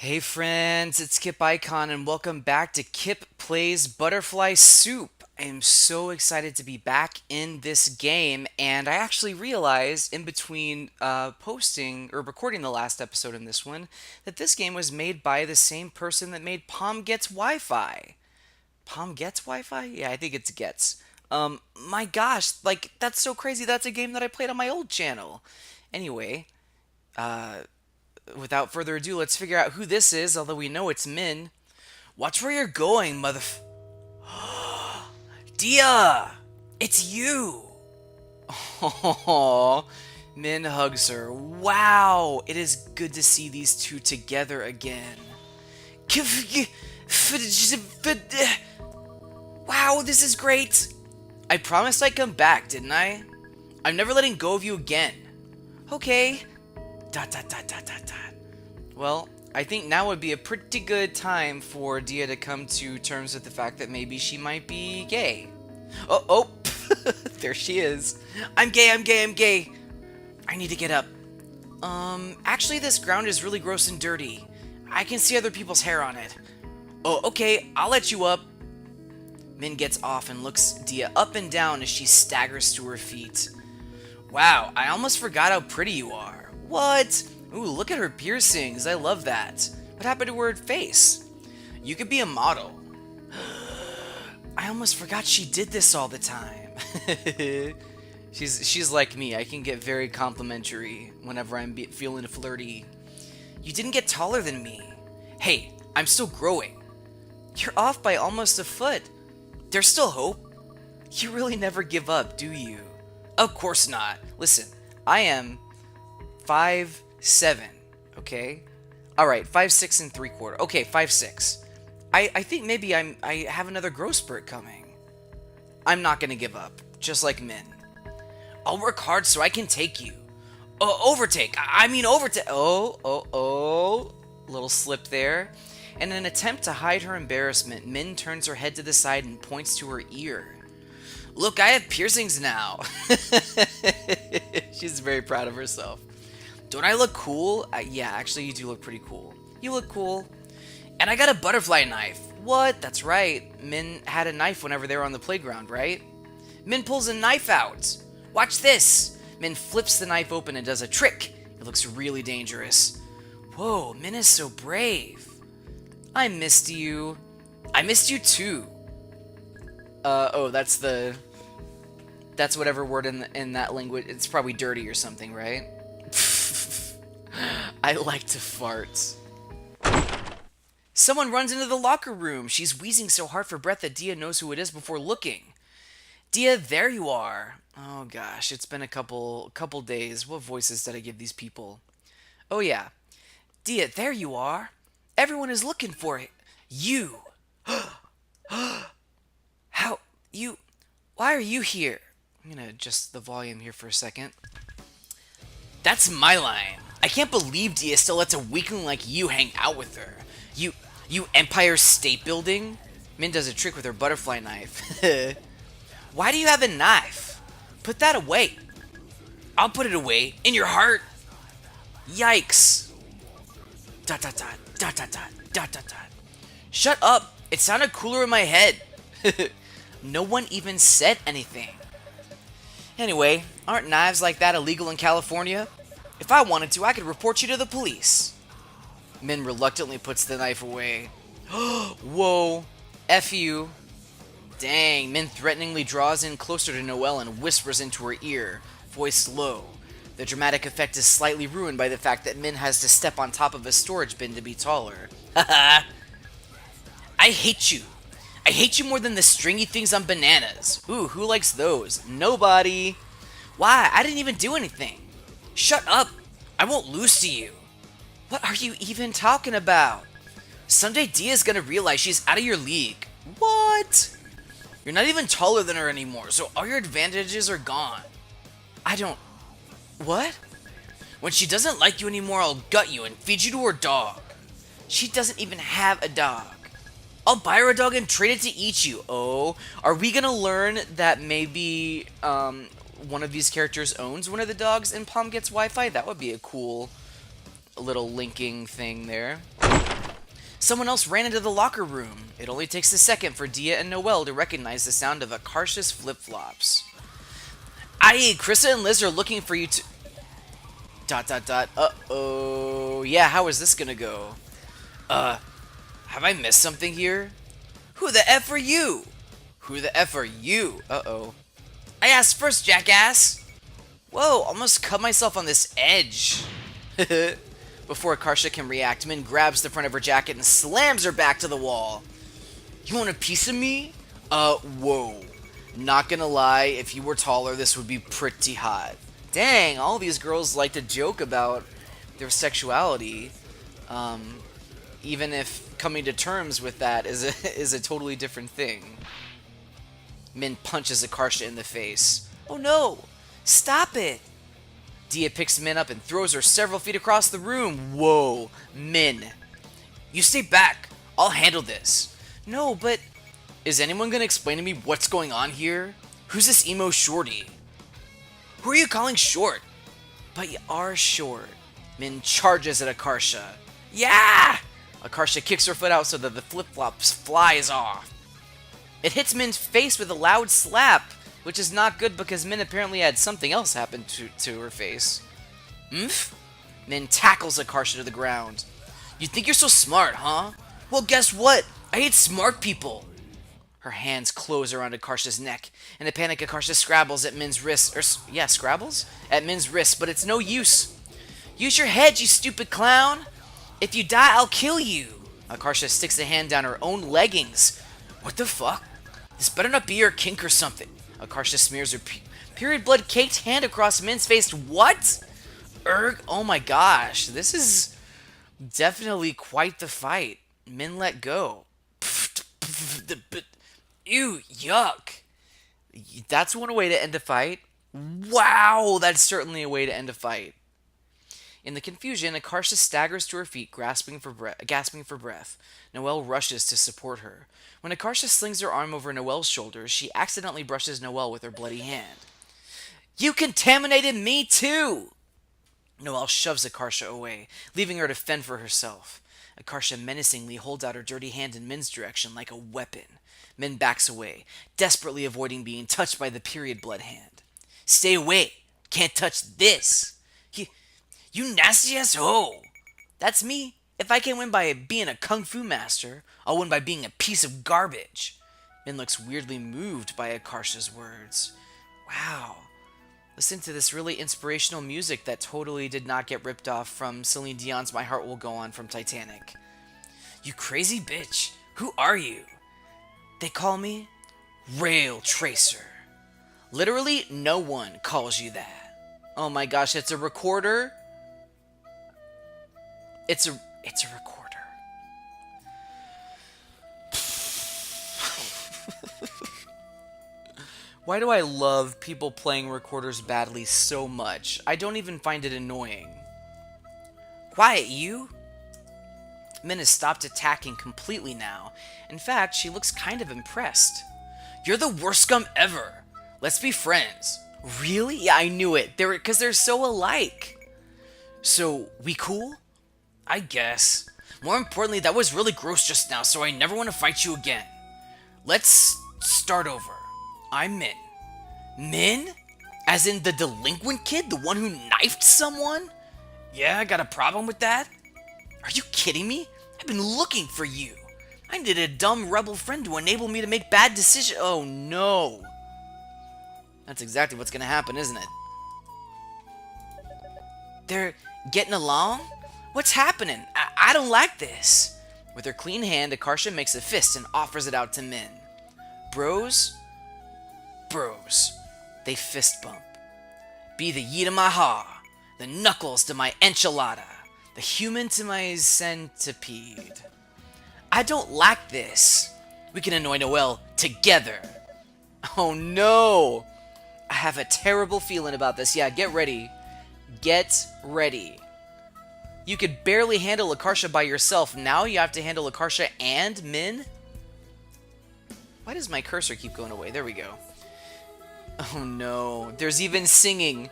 Hey friends, it's Kip Icon and welcome back to Kip Plays Butterfly Soup. I am so excited to be back in this game, and I actually realized in between posting or recording the last episode in this one that this game was made by the same person that made Palm Gets Wi-Fi. Palm Gets Wi-Fi? Yeah, I think it's Gets. My gosh, like that's so crazy. That's a game that I played on my old channel. Anyway, uh, without further ado, let's figure out who this is, although we know it's Min. Watch where you're going, Dia! It's you! Aww. Min hugs her. Wow! It is good to see these two together again. Wow, this is great! I promised I'd come back, didn't I? I'm never letting go of you again. Okay. Dot dot dot dot dot dot. Well, I think now would be a pretty good time for Dia to come to terms with the fact that maybe she might be gay. Oh, there she is. I'm gay, I'm gay, I'm gay. I need to get up. Actually this ground is really gross and dirty. I can see other people's hair on it. Oh, okay, I'll let you up. Min gets off and looks Dia up and down as she staggers to her feet. Wow, I almost forgot how pretty you are. What? Ooh, look at her piercings. I love that. What happened to her face? You could be a model. I almost forgot she did this all the time. She's like me. I can get very complimentary whenever I'm feeling flirty. You didn't get taller than me. Hey, I'm still growing. You're off by almost a foot. There's still hope. You really never give up, do you? Of course not. Listen, I am 5'7", okay? Alright, 5'6" and 3/4. Okay, 5'6". I think maybe I have another growth spurt coming. I'm not gonna give up, just like Min. I'll work hard so I can take you. Overtake! I mean overtake! Oh. Little slip there. In an attempt to hide her embarrassment, Min turns her head to the side and points to her ear. Look, I have piercings now. She's very proud of herself. Don't I look cool? Yeah, actually, you do look pretty cool. You look cool. And I got a butterfly knife. What? That's right. Min had a knife whenever they were on the playground, right? Min pulls a knife out. Watch this. Min flips the knife open and does a trick. It looks really dangerous. Whoa, Min is so brave. I missed you. I missed you too. That's whatever word in that language. It's probably dirty or something, right? I like to fart. Someone runs into the locker room. She's wheezing so hard for breath that Dia knows who it is before looking. Dia, there you are. Oh gosh, it's been a couple days. What voices did I give these people? Oh yeah. Dia, there you are. Everyone is looking for it. You. How? You. Why are you here? I'm gonna adjust the volume here for a second. That's my line. I can't believe Dia still lets a weakling like you hang out with her. You Empire State Building? Min does a trick with her butterfly knife. Why do you have a knife? Put that away. I'll put it away. In your heart. Yikes. Dot dot dot dot dot dot dot dot dot. Shut up. It sounded cooler in my head. No one even said anything. Anyway, aren't knives like that illegal in California? If I wanted to, I could report you to the police. Min reluctantly puts the knife away. Whoa. F you. Dang, Min threateningly draws in closer to Noelle and whispers into her ear, voice low. The dramatic effect is slightly ruined by the fact that Min has to step on top of a storage bin to be taller. Haha. I hate you. I hate you more than the stringy things on bananas. Ooh, who likes those? Nobody. Why? I didn't even do anything. Shut up. I won't lose to you. What are you even talking about? Someday Dia's gonna realize she's out of your league. What? You're not even taller than her anymore, so all your advantages are gone. I don't... What? When she doesn't like you anymore, I'll gut you and feed you to her dog. She doesn't even have a dog. I'll buy her a dog and trade it to eat you. Oh, are we gonna learn that maybe one of these characters owns one of the dogs in Palm Gets Wi-Fi? That would be a cool little linking thing there. Someone else ran into the locker room. It only takes a second for Dia and Noelle to recognize the sound of Akarsha's flip-flops. Aye, Krista and Liz are looking for you to... ... Uh-oh. Yeah, how is this gonna go? Have I missed something here? Who the F are you? Who the F are you? Uh-oh. I asked first, jackass! Whoa, almost cut myself on this edge. Before Akarsha can react, Min grabs the front of her jacket and slams her back to the wall. You want a piece of me? Whoa. Not gonna lie, if you were taller, this would be pretty hot. Dang, all these girls like to joke about their sexuality. Even if coming to terms with that is a totally different thing. Min punches Akarsha in the face. Oh no! Stop it! Dia picks Min up and throws her several feet across the room. Whoa, Min. You stay back. I'll handle this. No, but... Is anyone gonna explain to me what's going on here? Who's this emo shorty? Who are you calling short? But you are short. Min charges at Akarsha. Yeah! Akarsha kicks her foot out so that the flip-flops flies off. It hits Min's face with a loud slap, which is not good because Min apparently had something else happen to her face. Min tackles Akarsha to the ground. You think you're so smart, huh? Well, guess what? I hate smart people. Her hands close around Akarsha's neck. In a panic, Akarsha scrabbles at Min's wrist. Scrabbles? At Min's wrist, but it's no use. Use your head, you stupid clown! If you die, I'll kill you! Akarsha sticks a hand down her own leggings. What the fuck? This better not be your kink or something. Akarsha smears her period blood caked hand across Min's face. What? Erg? Oh my gosh. This is definitely quite the fight. Min let go. Ew, yuck. That's one way to end a fight. Wow, that's certainly a way to end a fight. In the confusion, Akarsha staggers to her feet, gasping for breath. Noelle rushes to support her. When Akarsha slings her arm over Noelle's shoulders, she accidentally brushes Noelle with her bloody hand. You contaminated me too! Noelle shoves Akarsha away, leaving her to fend for herself. Akarsha menacingly holds out her dirty hand in Min's direction like a weapon. Min backs away, desperately avoiding being touched by the period blood hand. Stay away! Can't touch this! You nasty-ass hoe! That's me. If I can't win by being a kung fu master, I'll win by being a piece of garbage. Min looks weirdly moved by Akarsha's words. Wow. Listen to this really inspirational music that totally did not get ripped off from Celine Dion's My Heart Will Go On from Titanic. You crazy bitch. Who are you? They call me Rail Tracer. Literally, no one calls you that. Oh my gosh, it's a recorder? It's a recorder. Why do I love people playing recorders badly so much? I don't even find it annoying. Quiet, you! Min has stopped attacking completely now. In fact, she looks kind of impressed. You're the worst scum ever! Let's be friends. Really? Yeah, I knew it. Because they're so alike. So, we cool? I guess. More importantly, that was really gross just now, so I never want to fight you again. Let's start over. I'm Min. Min? As in the delinquent kid? The one who knifed someone? Yeah, I got a problem with that? Are you kidding me? I've been looking for you. I needed a dumb rebel friend to enable me to make bad decisions. Oh no. That's exactly what's gonna happen, isn't it? They're getting along? What's happening? I don't like this. With her clean hand, Akarsha makes a fist and offers it out to Min. Bros? Bros. They fist bump. Be the yi to my ha, the knuckles to my enchilada, the human to my centipede. I don't like this. We can annoy Noelle together. Oh no! I have a terrible feeling about this. Yeah, get ready. Get ready. You could barely handle Akarsha by yourself. Now you have to handle Akarsha and Min? Why does my cursor keep going away? There we go. Oh no. There's even singing.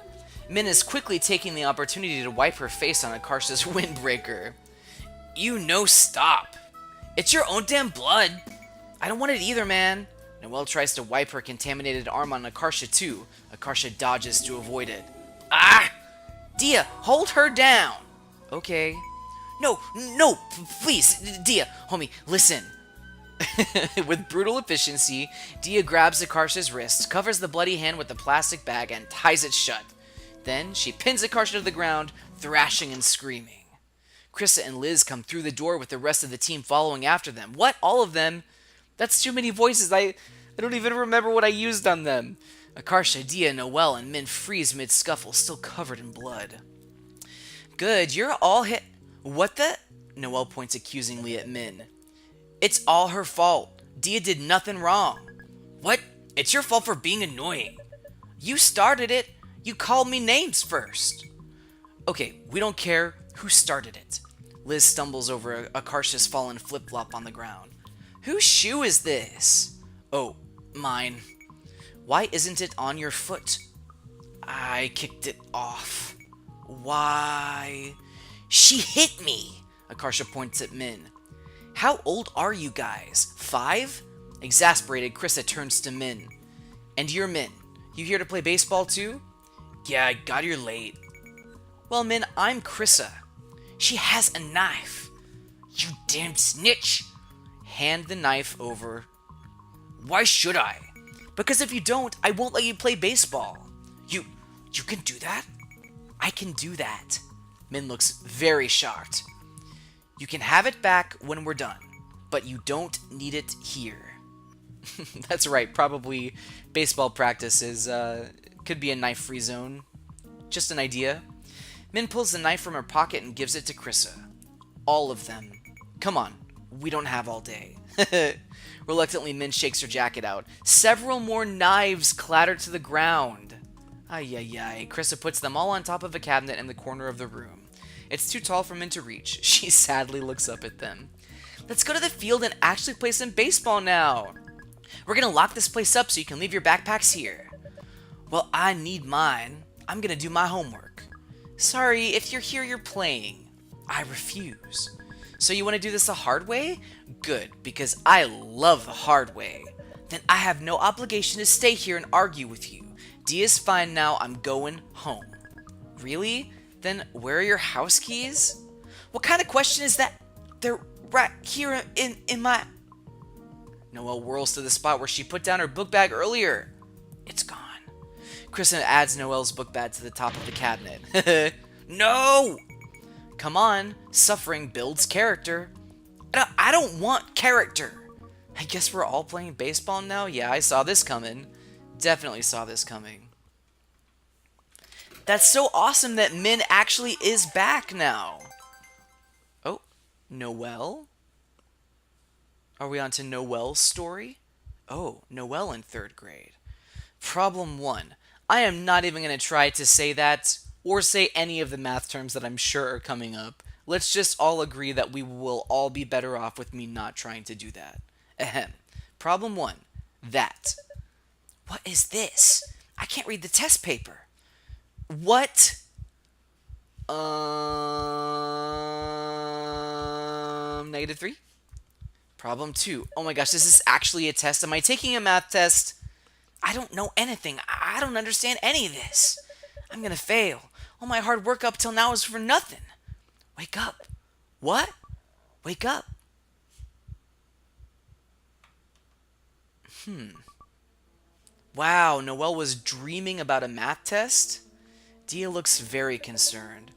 Min is quickly taking the opportunity to wipe her face on Akarsha's windbreaker. You no stop. It's your own damn blood. I don't want it either, man. Noelle tries to wipe her contaminated arm on Akarsha too. Akarsha dodges to avoid it. Ah! Dia, hold her down. Okay. No, no, please, Dia, homie, listen. With brutal efficiency, Dia grabs Akarsha's wrist, covers the bloody hand with the plastic bag, and ties it shut. Then she pins Akarsha to the ground, thrashing and screaming. Krista and Liz come through the door with the rest of the team following after them. What? All of them? That's too many voices. I don't even remember what I used on them. Akarsha, Dia, Noelle, and Min freeze mid-scuffle, still covered in blood. Good, you're all hit. What the? Noelle points accusingly at Min. It's all her fault. Dia did nothing wrong. What? It's your fault for being annoying. You started it. You called me names first. Okay, we don't care who started it. Liz stumbles over Akarsha's fallen flip-flop on the ground. Whose shoe is this? Oh, mine. Why isn't it on your foot? I kicked it off. Why? She hit me! Akarsha points at Min. How old are you guys? 5? Exasperated, Krista turns to Min. And you're Min. You here to play baseball too? Yeah, I got here late. Well, Min, I'm Krissa. She has a knife. You damn snitch! Hand the knife over. Why should I? Because if you don't, I won't let you play baseball. You can do that? I can do that. Min looks very shocked. You can have it back when we're done, but you don't need it here. That's right, probably baseball practice could be a knife-free zone. Just an idea. Min pulls the knife from her pocket and gives it to Krissa. All of them. Come on, we don't have all day. Reluctantly, Min shakes her jacket out. Several more knives clatter to the ground. Ay, ay, ay. Krissa puts them all on top of a cabinet in the corner of the room. It's too tall for Min to reach. She sadly looks up at them. Let's go to the field and actually play some baseball now. We're gonna lock this place up so you can leave your backpacks here. Well, I need mine. I'm gonna do my homework. Sorry, if you're here, you're playing. I refuse. So you want to do this the hard way? Good, because I love the hard way. Then I have no obligation to stay here and argue with you. Dia's fine now, I'm going home. Really? Then where are your house keys? What kind of question is that? They're right here in my... Noelle whirls to the spot where she put down her book bag earlier. It's gone. Kristen adds Noelle's book bag to the top of the cabinet. No! Come on, suffering builds character. I don't want character. I guess we're all playing baseball now? Yeah, I saw this coming. Definitely saw this coming. That's so awesome that Min actually is back now. Oh, Noelle? Are we on to Noelle's story? Oh, Noelle in 3rd grade. Problem 1. I am not even going to try to say that or say any of the math terms that I'm sure are coming up. Let's just all agree that we will all be better off with me not trying to do that. Ahem. Problem 1. That. What is this? I can't read the test paper. What? -3? Problem 2. Oh my gosh, this is actually a test. Am I taking a math test? I don't know anything. I don't understand any of this. I'm gonna fail. All my hard work up till now is for nothing. Wake up. What? Wake up. Wow, Noelle was dreaming about a math test? Dia looks very concerned.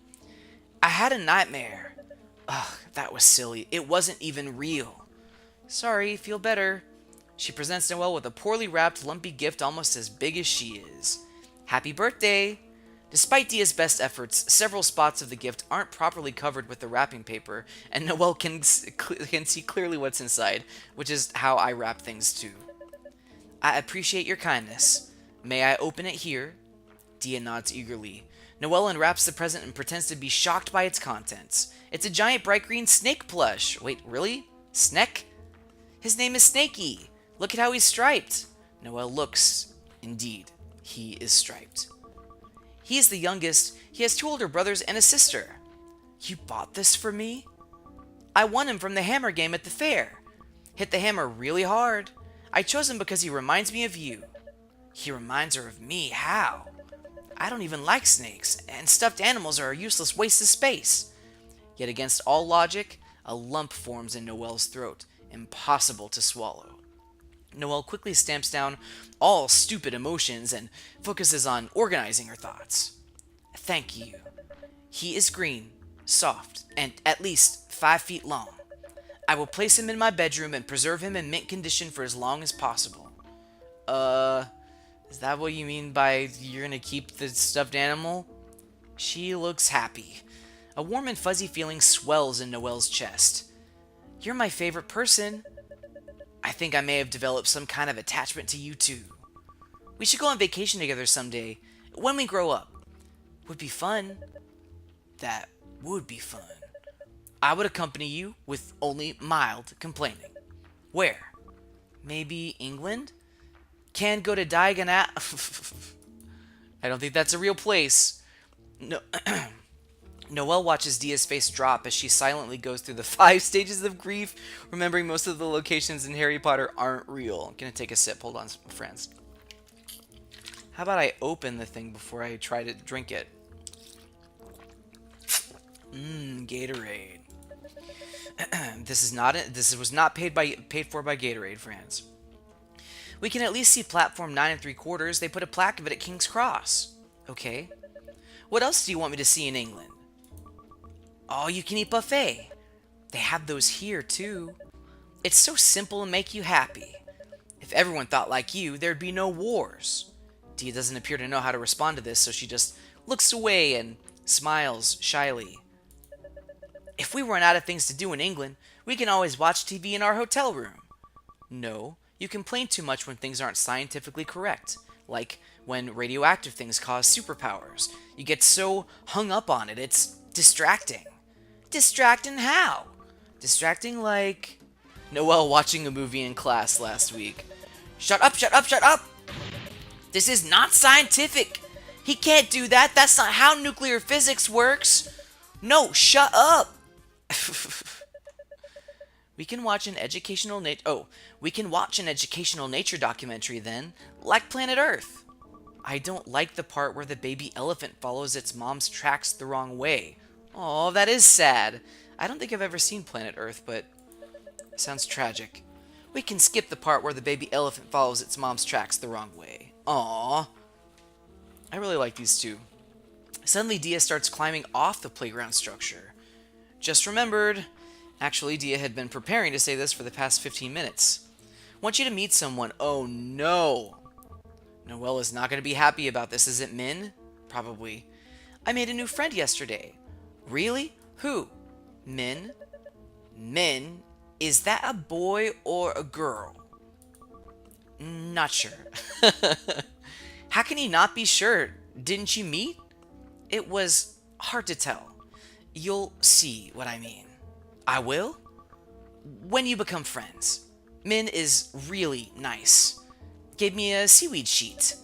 I had a nightmare. Ugh, that was silly. It wasn't even real. Sorry, feel better. She presents Noelle with a poorly wrapped, lumpy gift almost as big as she is. Happy birthday! Despite Dia's best efforts, several spots of the gift aren't properly covered with the wrapping paper, and Noelle can see clearly what's inside, which is how I wrap things too. I appreciate your kindness. May I open it here? Dia nods eagerly. Noelle unwraps the present and pretends to be shocked by its contents. It's a giant bright green snake plush. Wait, really? Snek? His name is Snakey. Look at how he's striped. Noelle looks. Indeed, he is striped. He is the youngest. He has 2 older brothers and a sister. You bought this for me? I won him from the hammer game at the fair. Hit the hammer really hard. I chose him because he reminds me of you. He reminds her of me? How? I don't even like snakes, and stuffed animals are a useless waste of space. Yet against all logic, a lump forms in Noelle's throat, impossible to swallow. Noelle quickly stamps down all stupid emotions and focuses on organizing her thoughts. Thank you. He is green, soft, and at least 5 feet long. I will place him in my bedroom and preserve him in mint condition for as long as possible. Is that what you mean by you're gonna keep the stuffed animal? She looks happy. A warm and fuzzy feeling swells in Noelle's chest. You're my favorite person. I think I may have developed some kind of attachment to you too. We should go on vacation together someday, when we grow up. Would be fun. That would be fun. I would accompany you with only mild complaining. Where? Maybe England? Can go to Diagon at... I don't think that's a real place. No. Noelle watches Dia's face drop as she silently goes through the 5 stages of grief, remembering most of the locations in Harry Potter aren't real. I'm gonna take a sip. Hold on, friends. How about I open the thing before I try to drink it? Gatorade. This was not paid for by Gatorade, friends. We can at least see platform 9 3/4. They put a plaque of it at King's Cross. Okay. What else do you want me to see in England? All-you-can-eat buffet. They have those here, too. It's so simple and make you happy. If everyone thought like you, there'd be no wars. Dia doesn't appear to know how to respond to this, so she just looks away and smiles shyly. If we run out of things to do in England, we can always watch TV in our hotel room. No, you complain too much when things aren't scientifically correct, like when radioactive things cause superpowers. You get so hung up on it, it's distracting. Distracting how? Distracting like Noelle watching a movie in class last week. Shut up, shut up, shut up! This is not scientific! He can't do that! That's not how nuclear physics works! No, shut up! We can watch an educational nature documentary then, like Planet Earth. I don't like the part where the baby elephant follows its mom's tracks the wrong way. Oh, that is sad. I don't think I've ever seen Planet Earth, but it sounds tragic. We can skip the part where the baby elephant follows its mom's tracks the wrong way. Aww. I really like these two. Suddenly, Dia starts climbing off the playground structure. Just remembered. Actually, Dia had been preparing to say this for the past 15 minutes. Want you to meet someone. Oh no. Noelle is not going to be happy about this, is it, Min? Probably. I made a new friend yesterday. Really? Who? Min? Min? Is that a boy or a girl? Not sure. How can you not be sure? Didn't you meet? It was hard to tell. You'll see what I mean. I will? When you become friends. Min is really nice. Gave me a seaweed sheet.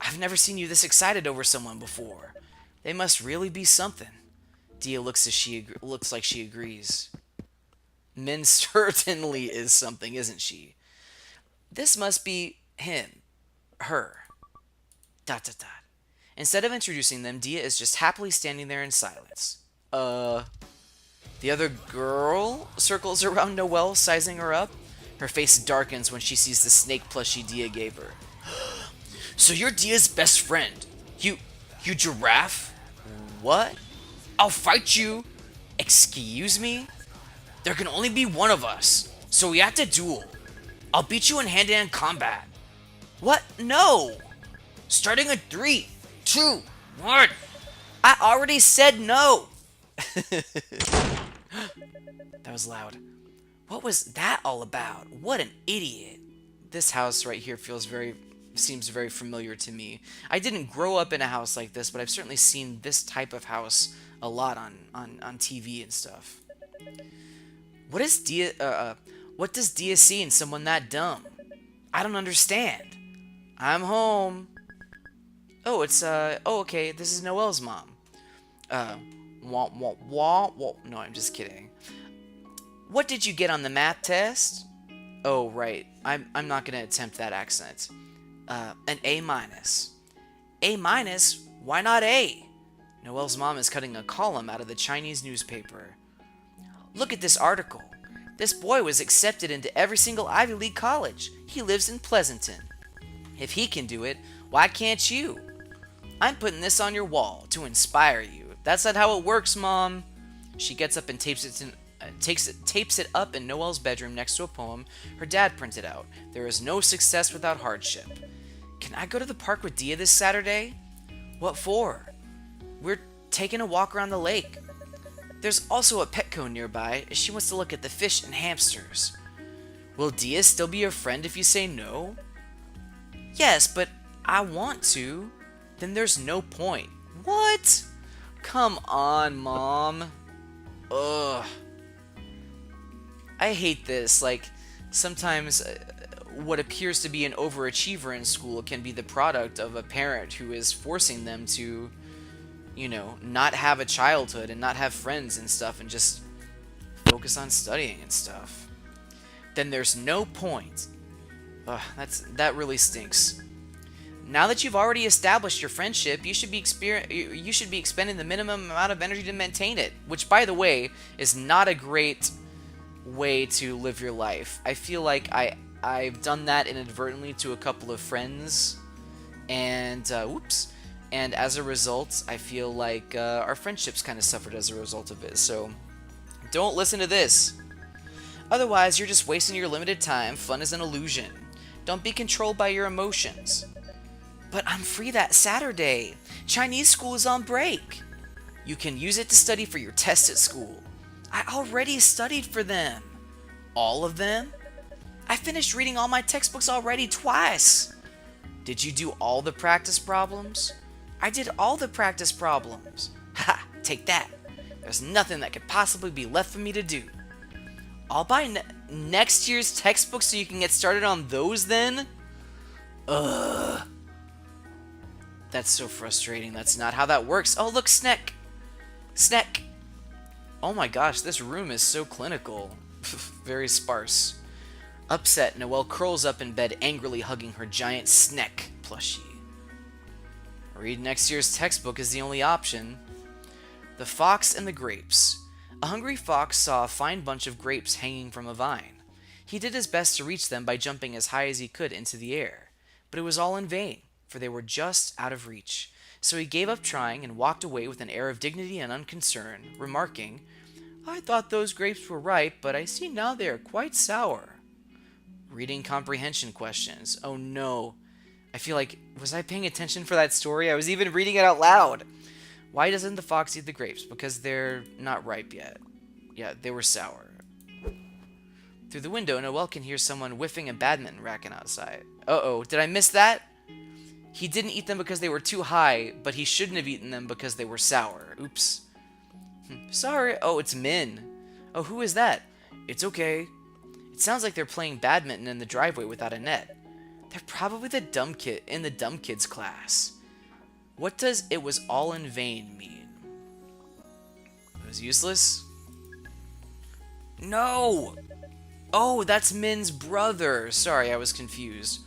I've never seen you this excited over someone before. They must really be something. Dia looks like she agrees. Min certainly is something, isn't she? This must be him. Her. ... Instead of introducing them, Dia is just happily standing there in silence. The other girl circles around Noelle, sizing her up. Her face darkens when she sees the snake plushie Dia gave her. So you're Dia's best friend. You giraffe? What? I'll fight you. Excuse me? There can only be one of us, so we have to duel. I'll beat you in hand-to-hand combat. What? No! Starting in 3, 2, 1. I already said no. That was loud. What was that all about? What an idiot. This house right here seems very familiar to me. I didn't grow up in a house like this, but I've certainly seen this type of house a lot on TV and stuff. What does Dia see in someone that dumb? I don't understand. I'm home. Oh, it's okay, this is Noelle's mom. No, I'm just kidding. What did you get on the math test? Oh, right. I'm not going to attempt that accent. An A minus. A minus? Why not A? Noelle's mom is cutting a column out of the Chinese newspaper. Look at this article. This boy was accepted into every single Ivy League college. He lives in Pleasanton. If he can do it, why can't you? I'm putting this on your wall to inspire you. That's not how it works, Mom. She gets up and tapes it up in Noelle's bedroom next to a poem her dad printed out. There is no success without hardship. Can I go to the park with Dia this Saturday? What for? We're taking a walk around the lake. There's also a Petco nearby. She wants to look at the fish and hamsters. Will Dia still be your friend if you say no? Yes, but I want to. Then there's no point. What? Come on, Mom. Ugh. I hate this. Like, sometimes what appears to be an overachiever in school can be the product of a parent who is forcing them to, not have a childhood and not have friends and stuff and just focus on studying and stuff. Then there's no point. Ugh, that really stinks. Now that you've already established your friendship, you should be expending the minimum amount of energy to maintain it, which, by the way, is not a great way to live your life. I feel like I've done that inadvertently to a couple of friends, and and as a result, I feel like our friendships kind of suffered as a result of it. So don't listen to this. Otherwise, you're just wasting your limited time. Fun is an illusion. Don't be controlled by your emotions. But I'm free that Saturday. Chinese school is on break. You can use it to study for your test at school. I already studied for them. All of them? I finished reading all my textbooks already twice. Did you do all the practice problems? I did all the practice problems. Ha! Take that. There's nothing that could possibly be left for me to do. I'll buy next year's textbooks so you can get started on those then? Ugh. That's so frustrating. That's not how that works. Oh, look, Sneck. Sneck. Oh my gosh, this room is so clinical. Very sparse. Upset, Noelle curls up in bed, angrily hugging her giant Sneck plushie. Read next year's textbook is the only option. The Fox and the Grapes. A hungry fox saw a fine bunch of grapes hanging from a vine. He did his best to reach them by jumping as high as he could into the air, but it was all in vain, for they were just out of reach. So he gave up trying and walked away with an air of dignity and unconcern, remarking, I thought those grapes were ripe, but I see now they are quite sour. Reading comprehension questions. Oh no. I feel like, was I paying attention for that story? I was even reading it out loud. Why doesn't the fox eat the grapes? Because they're not ripe yet. Yeah, they were sour. Through the window, Noelle can hear someone whiffing a badminton racket outside. Uh-oh, did I miss that? He didn't eat them because they were too high, but he shouldn't have eaten them because they were sour. Oops. Sorry. Oh, it's Min. Oh, who is that? It's okay. It sounds like they're playing badminton in the driveway without a net. They're probably the dumb kid in the dumb kids class. What does "it was all in vain" mean? It was useless? No! Oh, that's Min's brother. Sorry, I was confused.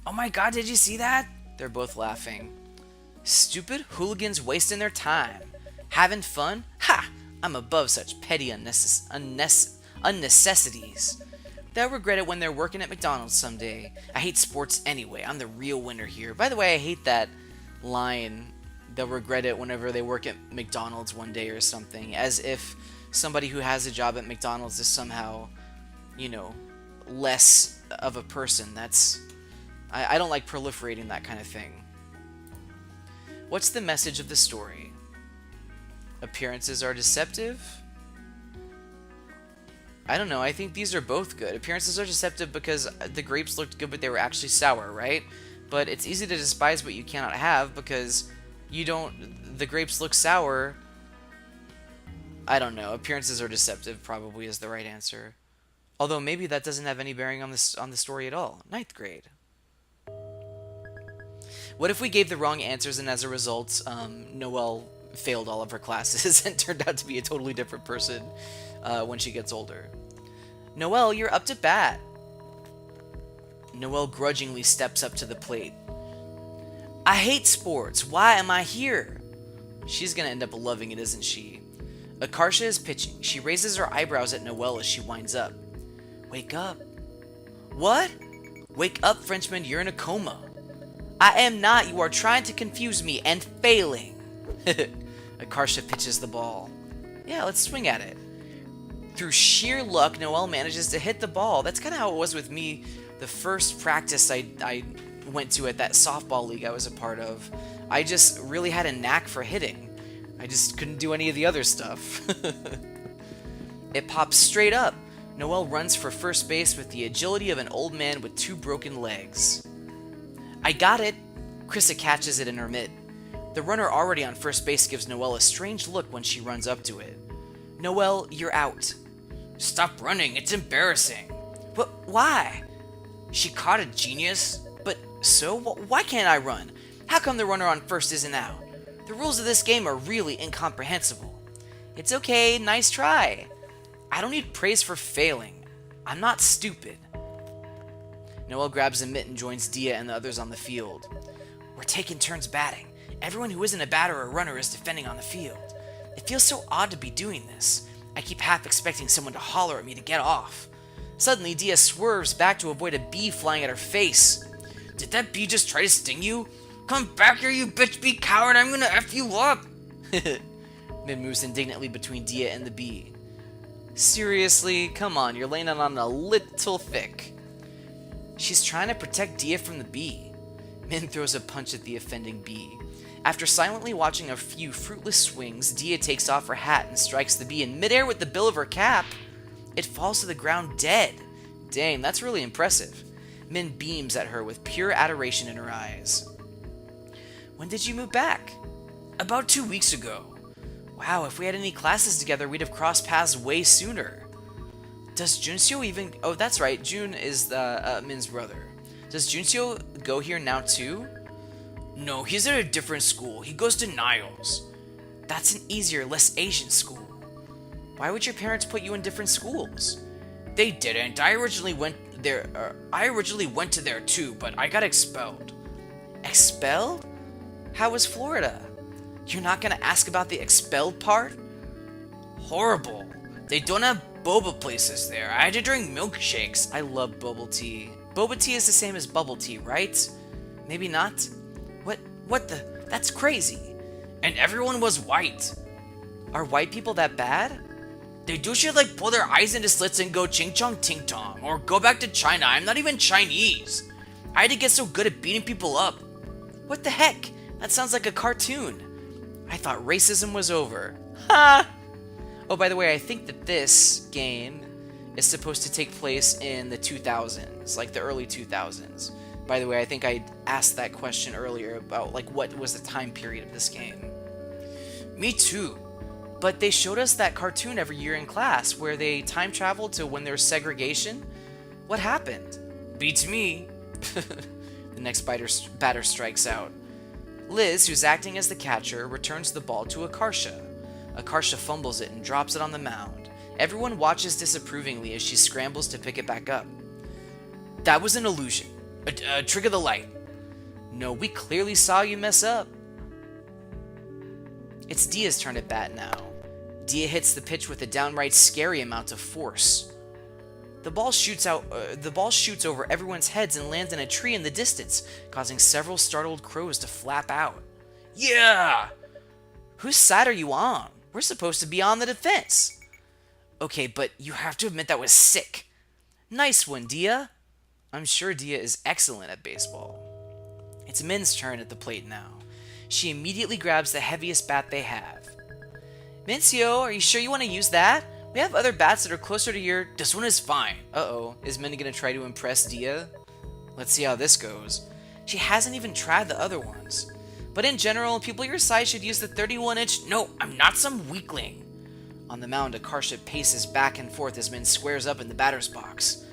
Oh my god, did you see that? They're both laughing. Stupid hooligans wasting their time. Having fun? Ha! I'm above such petty unnecessities. They'll regret it when they're working at McDonald's someday. I hate sports anyway. I'm the real winner here. By the way, I hate that line. They'll regret it whenever they work at McDonald's one day or something. As if somebody who has a job at McDonald's is somehow, less of a person. I don't like proliferating that kind of thing. What's the message of the story? Appearances are deceptive? I don't know. I think these are both good. Appearances are deceptive because the grapes looked good, but they were actually sour, right? But it's easy to despise what you cannot have because the grapes look sour. I don't know. Appearances are deceptive probably is the right answer. Although maybe that doesn't have any bearing on the story at all. Ninth grade. What if we gave the wrong answers and as a result, Noelle failed all of her classes and turned out to be a totally different person when she gets older. Noelle, you're up to bat. Noelle grudgingly steps up to the plate. I hate sports. Why am I here? She's gonna end up loving it, isn't she? Akarsha is pitching. She raises her eyebrows at Noelle as she winds up. Wake up. What? Wake up, Frenchman. You're in a coma. I am not. You are trying to confuse me and failing. Akarsha pitches the ball. Yeah, let's swing at it. Through sheer luck, Noelle manages to hit the ball. That's kind of how it was with me the first practice I went to at that softball league I was a part of. I just really had a knack for hitting. I just couldn't do any of the other stuff. It pops straight up. Noelle runs for first base with the agility of an old man with 2 broken legs. I got it. Krista catches it in her mitt. The runner already on first base gives Noelle a strange look when she runs up to it. Noelle, you're out. Stop running, it's embarrassing. But why? She caught a genius? But so? Why can't I run? How come the runner on first isn't out? The rules of this game are really incomprehensible. It's okay, nice try. I don't need praise for failing. I'm not stupid. Noelle grabs a mitt and joins Dia and the others on the field. We're taking turns batting. Everyone who isn't a batter or runner is defending on the field. It feels so odd to be doing this. I keep half expecting someone to holler at me to get off. Suddenly, Dia swerves back to avoid a bee flying at her face. Did that bee just try to sting you? Come back here, you bitch bee coward! I'm gonna F you up! Min moves indignantly between Dia and the bee. Seriously? Come on, you're laying it on a little thick. She's trying to protect Dia from the bee. Min throws a punch at the offending bee. After silently watching a few fruitless swings, Dia takes off her hat and strikes the bee in midair with the bill of her cap. It falls to the ground dead. Dang, that's really impressive. Min beams at her with pure adoration in her eyes. When did you move back? About 2 weeks ago. Wow, if we had any classes together, we'd have crossed paths way sooner. Does Junseo even... Oh, that's right, Jun is Min's brother. Does Junseo go here now too? No, he's at a different school. He goes to Niles. That's an easier, less Asian school. Why would your parents put you in different schools? They didn't. I originally went to there too, but I got expelled. Expelled? How was Florida? You're not gonna ask about the expelled part? Horrible. They don't have boba places there. I had to drink milkshakes. I love bubble tea. Boba tea is the same as bubble tea, right? Maybe not? What the? That's crazy. And everyone was white. Are white people that bad? They do shit like pull their eyes into slits and go ching chong ting tong, or go back to China. I'm not even Chinese. I had to get so good at beating people up. What the heck? That sounds like a cartoon. I thought racism was over. Ha! Oh, by the way, I think that this game is supposed to take place in the 2000s, like the early 2000s. By the way, I think I asked that question earlier about, like, what was the time period of this game. Me too. But they showed us that cartoon every year in class where they time traveled to when there's segregation. What happened? Beats me. The next batter strikes out. Liz, who's acting as the catcher, returns the ball to Akarsha. Akarsha fumbles it and drops it on the mound. Everyone watches disapprovingly as she scrambles to pick it back up. That was an illusion. A trick of the light. No, we clearly saw you mess up. It's Dia's turn at bat now. Dia hits the pitch with a downright scary amount of force. The ball shoots over everyone's heads and lands in a tree in the distance, causing several startled crows to flap out. Yeah! Whose side are you on? We're supposed to be on the defense. Okay, but you have to admit that was sick. Nice one, Dia. I'm sure Dia is excellent at baseball. It's Min's turn at the plate now. She immediately grabs the heaviest bat they have. Mincio, are you sure you want to use that? We have other bats that are closer to your... This one is fine. Uh-oh. Is Min going to try to impress Dia? Let's see how this goes. She hasn't even tried the other ones. But in general, people your size should use the 31-inch... No, I'm not some weakling. On the mound, Akarsha paces back and forth as Min squares up in the batter's box.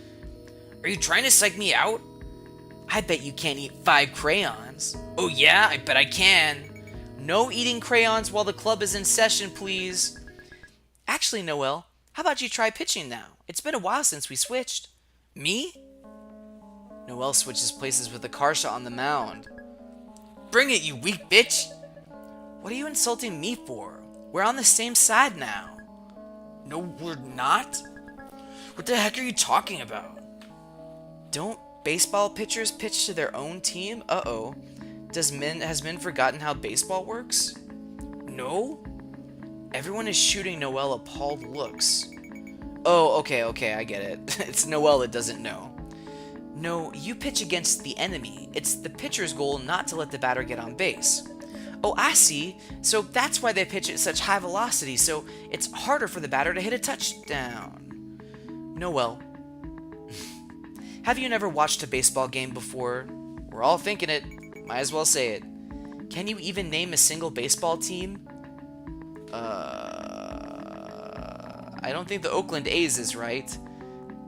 Are you trying to psych me out? I bet you can't eat 5 crayons. Oh yeah, I bet I can. No eating crayons while the club is in session, please. Actually, Noel, how about you try pitching now? It's been a while since we switched. Me? Noel switches places with Akarsha on the mound. Bring it, you weak bitch! What are you insulting me for? We're on the same side now. No, we're not? What the heck are you talking about? Don't baseball pitchers pitch to their own team? Uh-oh. Has Min forgotten how baseball works? No? Everyone is shooting Noel appalled looks. Oh, okay, I get it. It's Noel that doesn't know. No, you pitch against the enemy. It's the pitcher's goal not to let the batter get on base. Oh, I see. So that's why they pitch at such high velocity, so it's harder for the batter to hit a touchdown. Noel, have you never watched a baseball game before? We're all thinking it. Might as well say it. Can you even name a single baseball team? I don't think the Oakland A's is right.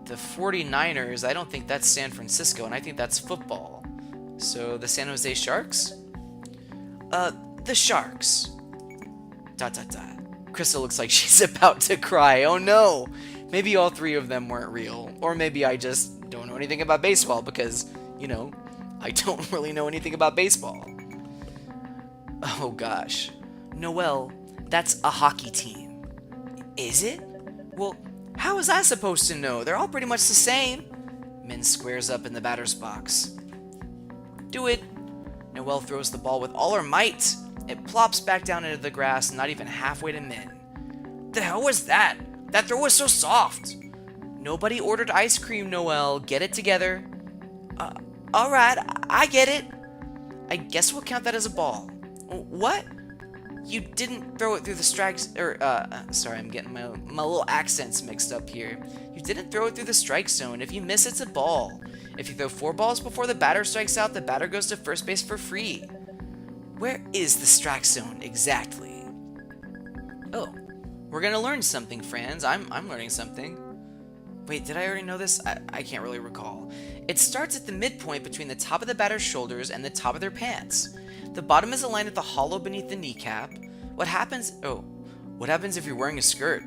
The 49ers, I don't think that's San Francisco, and I think that's football. So the San Jose Sharks? The Sharks. ... Krista looks like she's about to cry. Oh no! Maybe all three of them weren't real. Or maybe I just don't know anything about baseball because, you know, I don't really know anything about baseball. Oh gosh. Noel, that's a hockey team. Is it? Well, how was I supposed to know? They're all pretty much the same. Min squares up in the batter's box. Do it. Noel throws the ball with all her might. It plops back down into the grass, not even halfway to Min. The hell was that? That throw was so soft. Nobody ordered ice cream, Noel. Get it together. Alright, I get it. I guess we'll count that as a ball. What? You didn't throw it through the strikes, sorry, I'm getting my little accents mixed up here. You didn't throw it through the strike zone. If you miss, it's a ball. If you throw 4 balls before the batter strikes out, the batter goes to first base for free. Where is the strike zone exactly? Oh, we're gonna learn something, Franz. I'm learning something. Wait, did I already know this? I can't really recall. It starts at the midpoint between the top of the batter's shoulders and the top of their pants. The bottom is aligned at the hollow beneath the kneecap. What happens if you're wearing a skirt?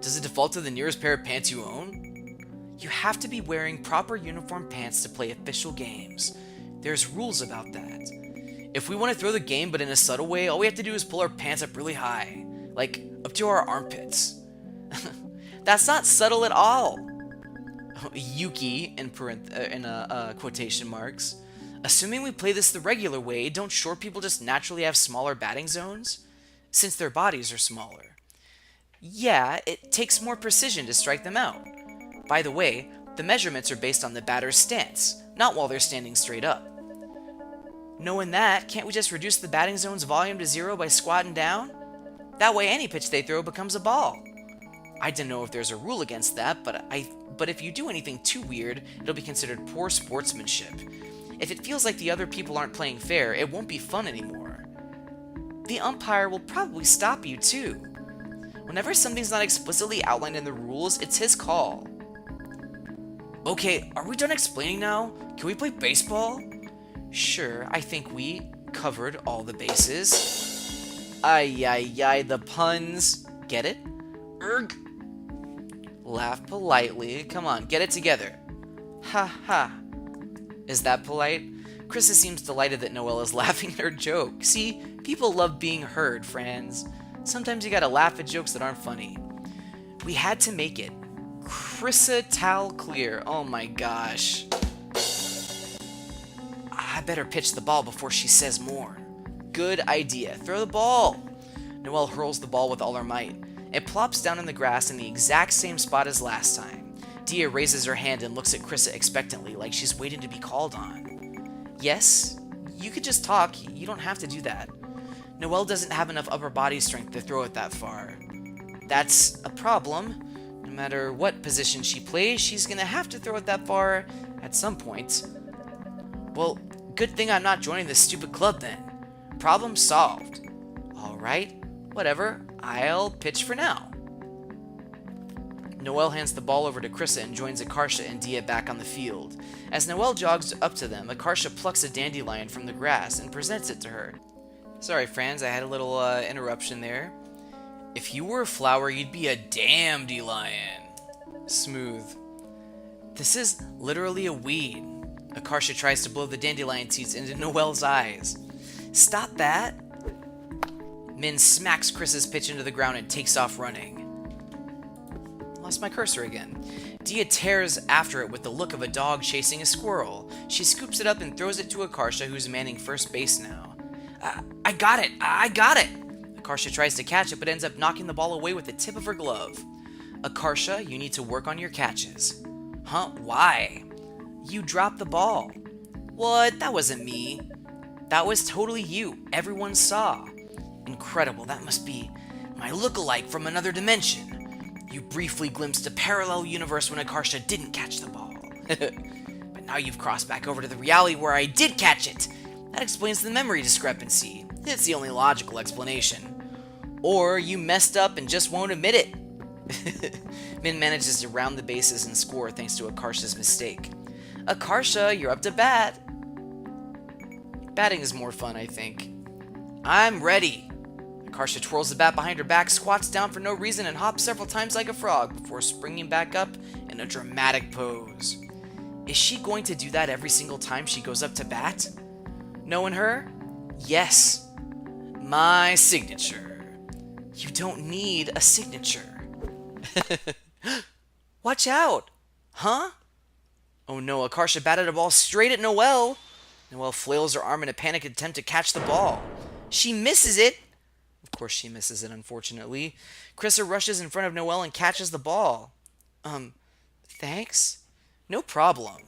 Does it default to the nearest pair of pants you own? You have to be wearing proper uniform pants to play official games. There's rules about that. If we want to throw the game but in a subtle way, all we have to do is pull our pants up really high. Like, up to our armpits. That's not subtle at all. Yuki, in quotation marks. Assuming we play this the regular way, don't short people just naturally have smaller batting zones? Since their bodies are smaller. Yeah, it takes more precision to strike them out. By the way, the measurements are based on the batter's stance, not while they're standing straight up. Knowing that, can't we just reduce the batting zone's volume to 0 by squatting down? That way any pitch they throw becomes a ball. I don't know if there's a rule against that, but if you do anything too weird, it'll be considered poor sportsmanship. If it feels like the other people aren't playing fair, it won't be fun anymore. The umpire will probably stop you too. Whenever something's not explicitly outlined in the rules, it's his call. Okay, are we done explaining now? Can we play baseball? Sure, I think we covered all the bases. Ay, the puns. Get it? Erg. Laugh politely. Come on, get it together. Ha ha. Is that polite? Krista seems delighted that Noelle is laughing at her joke. See, people love being heard, Franz. Sometimes you gotta laugh at jokes that aren't funny. We had to make it crystal clear. Oh my gosh. I better pitch the ball before she says more. Good idea. Throw the ball. Noelle hurls the ball with all her might. It plops down in the grass in the exact same spot as last time. Dia raises her hand and looks at Krista expectantly, like she's waiting to be called on. Yes? You could just talk. You don't have to do that. Noelle doesn't have enough upper body strength to throw it that far. That's a problem. No matter what position she plays, she's gonna have to throw it that far at some point. Well, good thing I'm not joining this stupid club then. Problem solved. Alright, whatever. I'll pitch for now. Noelle hands the ball over to Krista and joins Akarsha and Dia back on the field. As Noelle jogs up to them, Akarsha plucks a dandelion from the grass and presents it to her. Sorry, Franz, I had a little interruption there. If you were a flower, you'd be a dandelion. Smooth. This is literally a weed. Akarsha tries to blow the dandelion seeds into Noelle's eyes. Stop that! Min smacks Chris's pitch into the ground and takes off running. Lost my cursor again. Dia tears after it with the look of a dog chasing a squirrel. She scoops it up and throws it to Akarsha, who's manning first base now. I got it! I got it! Akarsha tries to catch it, but ends up knocking the ball away with the tip of her glove. Akarsha, you need to work on your catches. Huh? Why? You dropped the ball. What? That wasn't me. That was totally you. Everyone saw. Incredible. That must be my look-alike from another dimension. You briefly glimpsed a parallel universe when Akarsha didn't catch the ball. But now you've crossed back over to the reality where I did catch it. That explains the memory discrepancy. It's the only logical explanation. Or you messed up and just won't admit it. Min manages to round the bases and score thanks to Akarsha's mistake. Akarsha, you're up to bat. Batting is more fun, I think. I'm ready. Akarsha twirls the bat behind her back, squats down for no reason, and hops several times like a frog before springing back up in a dramatic pose. Is she going to do that every single time she goes up to bat? Knowing her? Yes. My signature. You don't need a signature. Watch out! Huh? Oh no, Akarsha batted a ball straight at Noelle. Noelle flails her arm in a panicked attempt to catch the ball. She misses it. Of course she misses it, unfortunately. Krista rushes in front of Noelle and catches the ball. Thanks? No problem.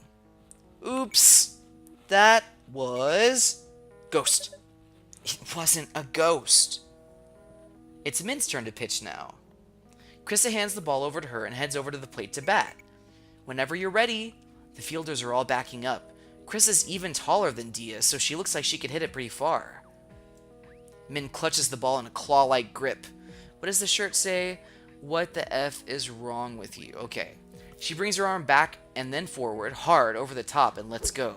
Oops. That was... Ghost. It wasn't a ghost. It's Min's turn to pitch now. Krista hands the ball over to her and heads over to the plate to bat. Whenever you're ready, the fielders are all backing up. Krista's even taller than Dia, so she looks like she could hit it pretty far. Min clutches the ball in a claw-like grip. What does the shirt say? What the F is wrong with you? Okay. She brings her arm back and then forward, hard, over the top, and lets go.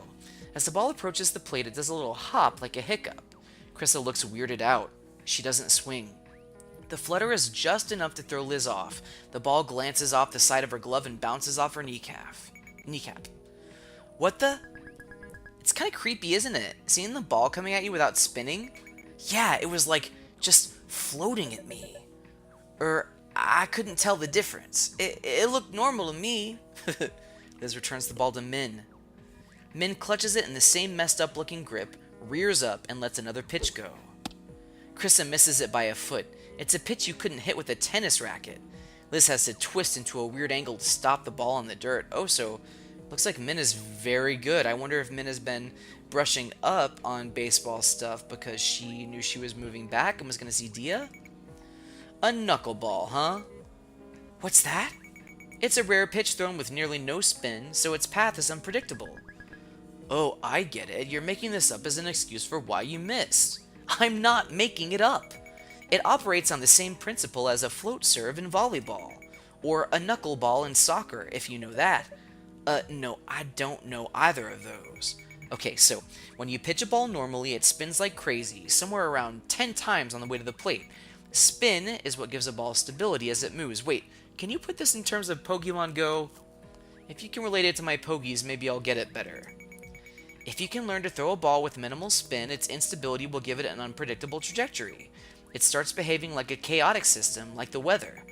As the ball approaches the plate, it does a little hop like a hiccup. Krista looks weirded out. She doesn't swing. The flutter is just enough to throw Liz off. The ball glances off the side of her glove and bounces off her kneecap. What the? It's kind of creepy, isn't it? Seeing the ball coming at you without spinning? Yeah, it was like just floating at me. I couldn't tell the difference. It looked normal to me. Liz returns the ball to Min. Min clutches it in the same messed up looking grip, rears up, and lets another pitch go. Krista misses it by a foot. It's a pitch you couldn't hit with a tennis racket. Liz has to twist into a weird angle to stop the ball in the dirt. Oh, so looks like Min is very good. I wonder if Min has been brushing up on baseball stuff because she knew she was moving back and was going to see Dia? A knuckleball, huh? What's that? It's a rare pitch thrown with nearly no spin, so its path is unpredictable. Oh, I get it. You're making this up as an excuse for why you missed. I'm not making it up. It operates on the same principle as a float serve in volleyball, or a knuckleball in soccer, if you know that. No, I don't know either of those. Okay, so when you pitch a ball normally, it spins like crazy, somewhere around 10 times on the way to the plate. Spin is what gives a ball stability as it moves. Wait, can you put this in terms of Pokemon Go? If you can relate it to my Pogies, maybe I'll get it better. If you can learn to throw a ball with minimal spin, its instability will give it an unpredictable trajectory. It starts behaving like a chaotic system, like the weather.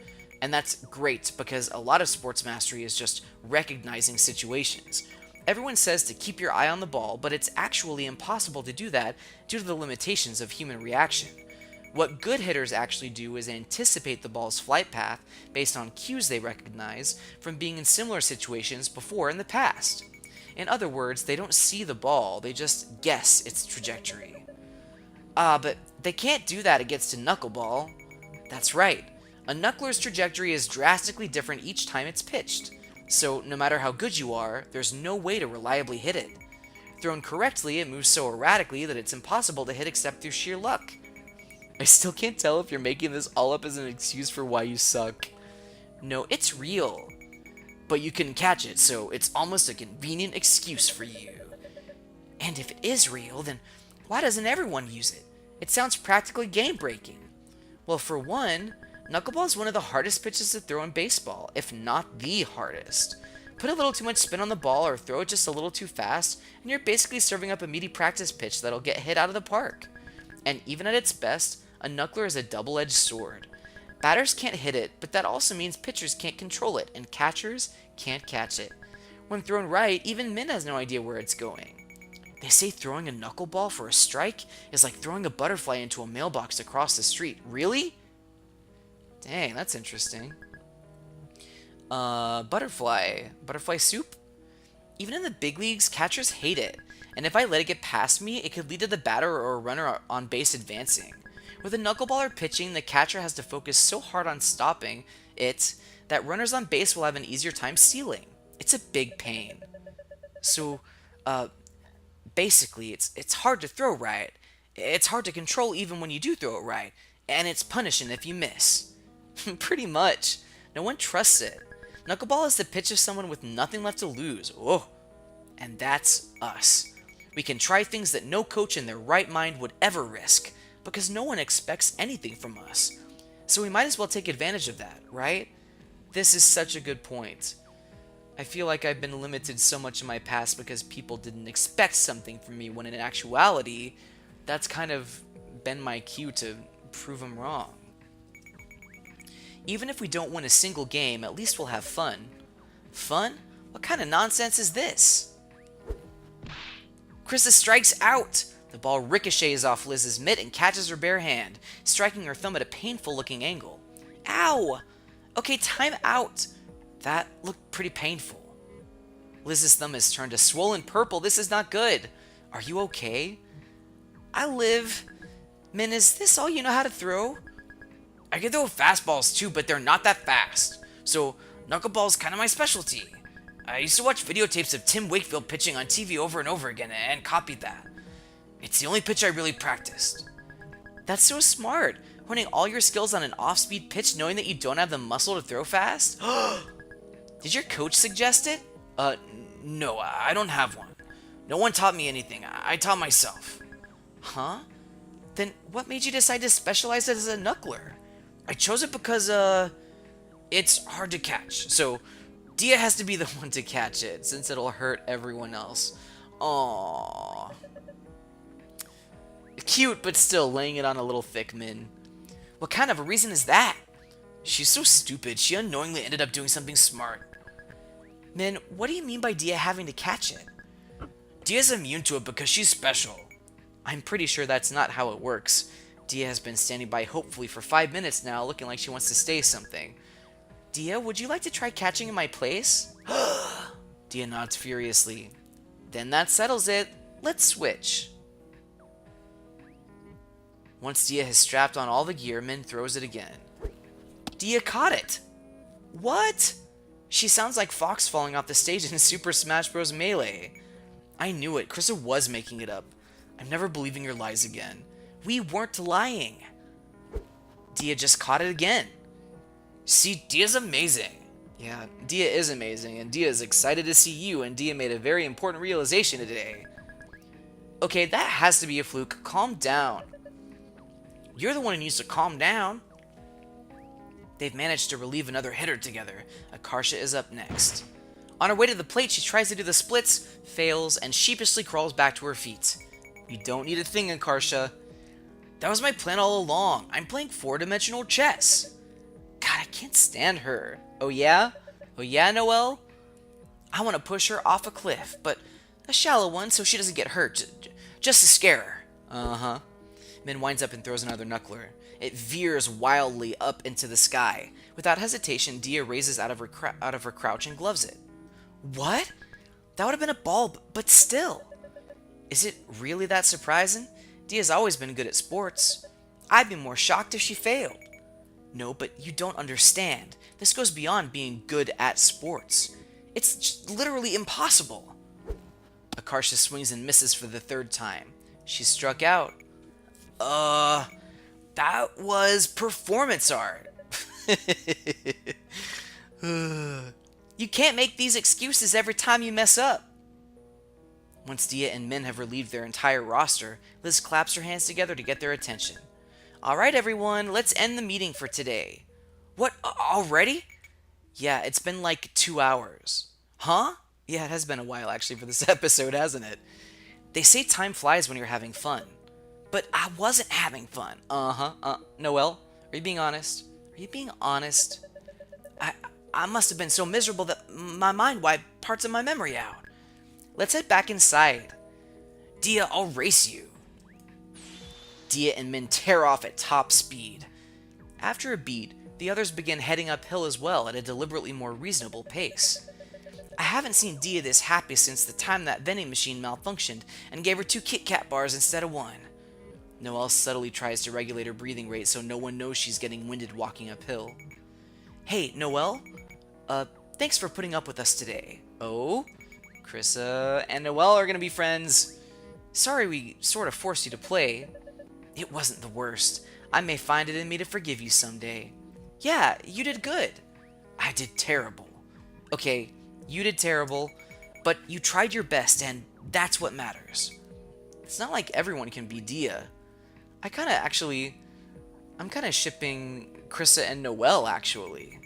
And that's great, because a lot of sports mastery is just recognizing situations. Everyone says to keep your eye on the ball, but it's actually impossible to do that due to the limitations of human reaction. What good hitters actually do is anticipate the ball's flight path based on cues they recognize from being in similar situations before in the past. In other words, they don't see the ball, they just guess its trajectory. But they can't do that against a knuckleball. That's right. A knuckler's trajectory is drastically different each time it's pitched. So no matter how good you are, there's no way to reliably hit it. Thrown correctly, it moves so erratically that it's impossible to hit except through sheer luck. I still can't tell if you're making this all up as an excuse for why you suck. No, it's real. But you couldn't catch it, so it's almost a convenient excuse for you. And if it is real, then why doesn't everyone use it? It sounds practically game-breaking. Well, for one, knuckleball is one of the hardest pitches to throw in baseball, if not the hardest. Put a little too much spin on the ball or throw it just a little too fast, and you're basically serving up a meaty practice pitch that'll get hit out of the park. And even at its best, a knuckler is a double-edged sword. Batters can't hit it, but that also means pitchers can't control it, and catchers can't catch it. When thrown right, even Min has no idea where it's going. They say throwing a knuckleball for a strike is like throwing a butterfly into a mailbox across the street. Really? Dang, that's interesting. Butterfly soup? Even in the big leagues, catchers hate it. And if I let it get past me, it could lead to the batter or a runner on base advancing. With a knuckleballer pitching, the catcher has to focus so hard on stopping it that runners on base will have an easier time stealing. It's a big pain. So, basically, it's hard to throw right. It's hard to control even when you do throw it right. And it's punishing if you miss. Pretty much. No one trusts it. Knuckleball is the pitch of someone with nothing left to lose. Oh, and that's us. We can try things that no coach in their right mind would ever risk, because no one expects anything from us. So we might as well take advantage of that, right? This is such a good point. I feel like I've been limited so much in my past because people didn't expect something from me, when in actuality, that's kind of been my cue to prove them wrong. Even if we don't win a single game, at least we'll have fun. Fun? What kind of nonsense is this? Krista strikes out! The ball ricochets off Liz's mitt and catches her bare hand, striking her thumb at a painful-looking angle. Ow! Okay, time out! That looked pretty painful. Liz's thumb has turned a swollen purple. This is not good. Are you okay? I live. Min, is this all you know how to throw? I can throw fastballs too, but they're not that fast. So, knuckleball's kind of my specialty. I used to watch videotapes of Tim Wakefield pitching on TV over and over again and copied that. It's the only pitch I really practiced. That's so smart. Honing all your skills on an off-speed pitch knowing that you don't have the muscle to throw fast? Did your coach suggest it? No, I don't have one. No one taught me anything. I taught myself. Huh? Then what made you decide to specialize as a knuckler? I chose it because, it's hard to catch. So, Dia has to be the one to catch it, since it'll hurt everyone else. Aww. Cute, but still laying it on a little thick, Min. What kind of a reason is that? She's so stupid, she unknowingly ended up doing something smart. Min, what do you mean by Dia having to catch it? Dia's immune to it because she's special. I'm pretty sure that's not how it works. Dia has been standing by hopefully for 5 minutes now, looking like she wants to say something. Dia, would you like to try catching in my place? Dia nods furiously. Then that settles it. Let's switch. Once Dia has strapped on all the gear, Min throws it again. Dia caught it! What? She sounds like Fox falling off the stage in Super Smash Bros. Melee. I knew it. Krista was making it up. I'm never believing your lies again. We weren't lying. Dia just caught it again. See, Dia's amazing. Yeah, Dia is amazing, and Dia is excited to see you, and Dia made a very important realization today. Okay, that has to be a fluke. Calm down. You're the one who needs to calm down. They've managed to relieve another hitter together. Akarsha is up next. On her way to the plate, she tries to do the splits, fails, and sheepishly crawls back to her feet. You don't need a thing, Akarsha. That was my plan all along. I'm playing 4-dimensional chess. God, I can't stand her. Oh yeah? Oh yeah, Noelle? I want to push her off a cliff, but a shallow one so she doesn't get hurt. Just to scare her. Uh-huh. Min winds up and throws another knuckler. It veers wildly up into the sky. Without hesitation, Dia raises out of her crouch and gloves it. What? That would have been a ball, but still. Is it really that surprising? Dia's always been good at sports. I'd be more shocked if she failed. No, but you don't understand. This goes beyond being good at sports. It's just literally impossible. Akarsha swings and misses for the 3rd time. She struck out. That was performance art. You can't make these excuses every time you mess up. Once Dia and Min have relieved their entire roster, Liz claps her hands together to get their attention. Alright everyone, let's end the meeting for today. What, already? Yeah, it's been like 2 hours. Huh? Yeah, it has been a while actually for this episode, hasn't it? They say time flies when you're having fun. But I wasn't having fun. Noelle, are you being honest? Are you being honest? I must have been so miserable that my mind wiped parts of my memory out. Let's head back inside. Dia, I'll race you. Dia and Min tear off at top speed. After a beat, the others begin heading uphill as well at a deliberately more reasonable pace. I haven't seen Dia this happy since the time that vending machine malfunctioned and gave her 2 Kit Kat bars instead of 1. Noelle subtly tries to regulate her breathing rate so no one knows she's getting winded walking uphill. Hey, Noelle? Thanks for putting up with us today. Oh? Krissa and Noelle are gonna be friends. Sorry we sort of forced you to play. It wasn't the worst. I may find it in me to forgive you someday. Yeah, you did good. I did terrible. Okay, you did terrible, but you tried your best and that's what matters. It's not like everyone can be Dia. I'm kind of shipping Krissa and Noelle, actually.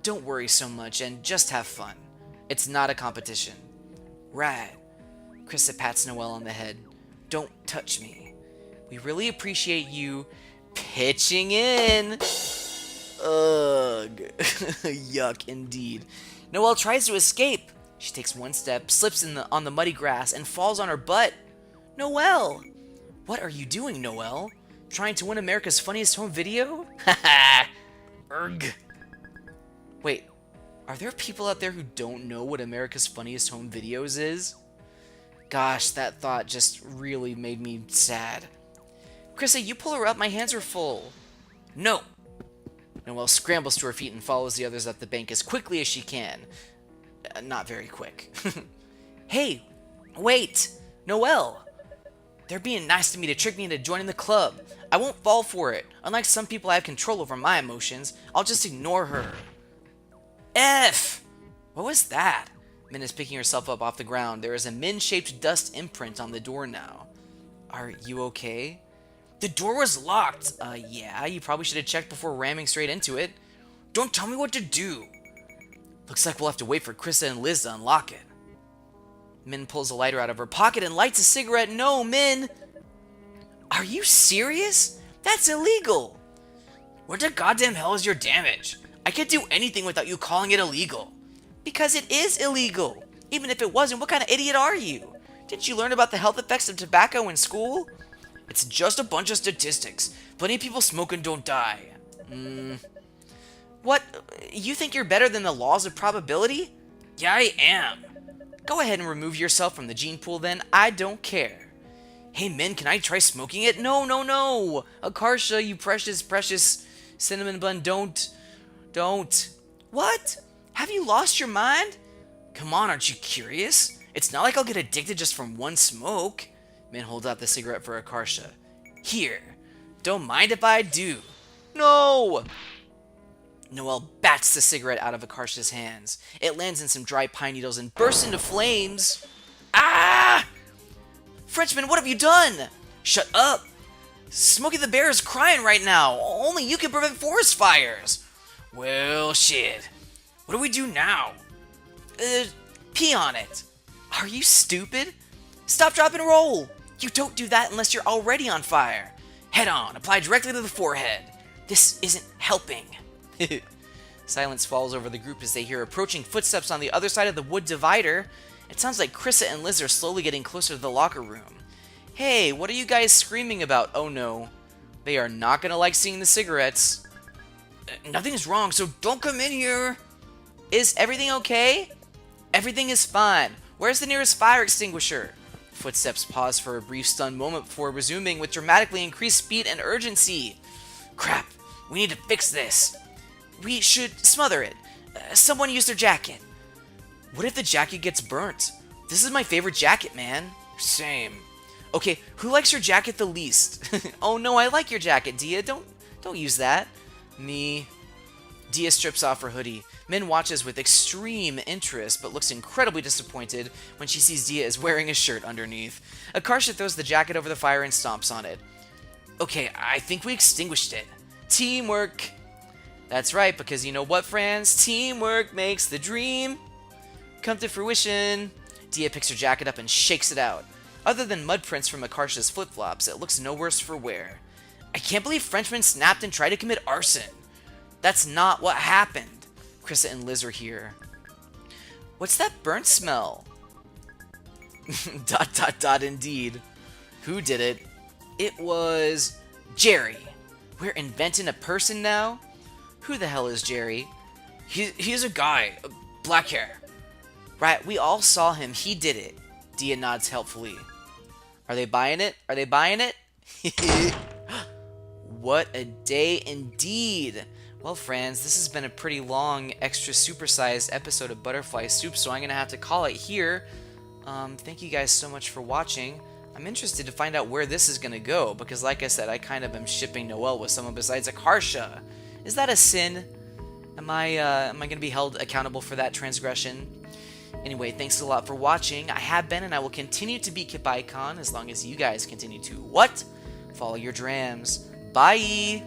Don't worry so much and just have fun. It's not a competition. Right. Krissa pats Noelle on the head. Don't touch me. We really appreciate you pitching in. Ugh. Yuck, indeed. Noelle tries to escape. She takes one step, slips on the muddy grass, and falls on her butt. Noelle! What are you doing, Noelle? Trying to win America's Funniest Home Video? Haha! Urgh. Wait, are there people out there who don't know what America's Funniest Home Videos is? Gosh, that thought just really made me sad. Krissa, you pull her up, my hands are full. No! Noelle scrambles to her feet and follows the others up the bank as quickly as she can. Not very quick. Hey, wait! Noelle! They're being nice to me to trick me into joining the club. I won't fall for it. Unlike some people I have control over my emotions, I'll just ignore her. F! What was that? Min is picking herself up off the ground. There is a Min-shaped dust imprint on the door now. Are you okay? The door was locked. Yeah, you probably should have checked before ramming straight into it. Don't tell me what to do. Looks like we'll have to wait for Krissa and Liz to unlock it. Min pulls a lighter out of her pocket and lights a cigarette. No, Min! Are you serious? That's illegal! What the goddamn hell is your damage? I can't do anything without you calling it illegal. Because it is illegal. Even if it wasn't, what kind of idiot are you? Didn't you learn about the health effects of tobacco in school? It's just a bunch of statistics. Plenty of people smoke and don't die. What? You think you're better than the laws of probability? Yeah, I am. Go ahead and remove yourself from the gene pool then. I don't care. Hey, Min, can I try smoking it? No, no, no. Akarsha, you precious, precious cinnamon bun, don't. What? Have you lost your mind? Come on, aren't you curious? It's not like I'll get addicted just from one smoke. Min holds out the cigarette for Akarsha. Here. Don't mind if I do. No! Noelle bats the cigarette out of Akarsha's hands. It lands in some dry pine needles and bursts into flames. Ah! Frenchman, what have you done? Shut up! Smokey the Bear is crying right now. Only you can prevent forest fires. Well, shit. What do we do now? Pee on it. Are you stupid? Stop, drop, and roll. You don't do that unless you're already on fire. Head on, apply directly to the forehead. This isn't helping. Silence falls over the group as they hear approaching footsteps on the other side of the wood divider. It sounds like Krissa and Liz are slowly getting closer to the locker room. Hey, what are you guys screaming about? Oh no. They are not gonna like seeing the cigarettes. Nothing's wrong, so don't come in here. Is everything okay? Everything is fine. Where's the nearest fire extinguisher? Footsteps pause for a brief stunned moment before resuming with dramatically increased speed and urgency. Crap, we need to fix this. We should smother it. Someone use their jacket. What if the jacket gets burnt? This is my favorite jacket, man. Same. Okay, who likes your jacket the least? Oh no, I like your jacket, Dia. Don't use that. Me. Dia strips off her hoodie. Min watches with extreme interest, but looks incredibly disappointed when she sees Dia is wearing a shirt underneath. Akarsha throws the jacket over the fire and stomps on it. Okay, I think we extinguished it. Teamwork! That's right, because you know what, friends? Teamwork makes the dream come to fruition. Dia picks her jacket up and shakes it out. Other than mud prints from Akarsha's flip-flops, it looks no worse for wear. I can't believe Frenchman snapped and tried to commit arson. That's not what happened. Krissa and Liz are here. What's that burnt smell? ... Indeed. Who did it? It was... Jerry. We're inventing a person now? Who the hell is Jerry? He's a guy. Black hair. Right, we all saw him. He did it. Dia nods helpfully. Are they buying it? Are they buying it? What a day indeed. Well, friends, this has been a pretty long, extra supersized episode of Butterfly Soup, so I'm going to have to call it here. Thank you guys so much for watching. I'm interested to find out where this is going to go, because like I said, I kind of am shipping Noelle with someone besides Akarsha. Is that a sin? Am I going to be held accountable for that transgression? Anyway, thanks a lot for watching. I have been and I will continue to be Kip Icon as long as you guys continue to what? Follow your drams. Bye!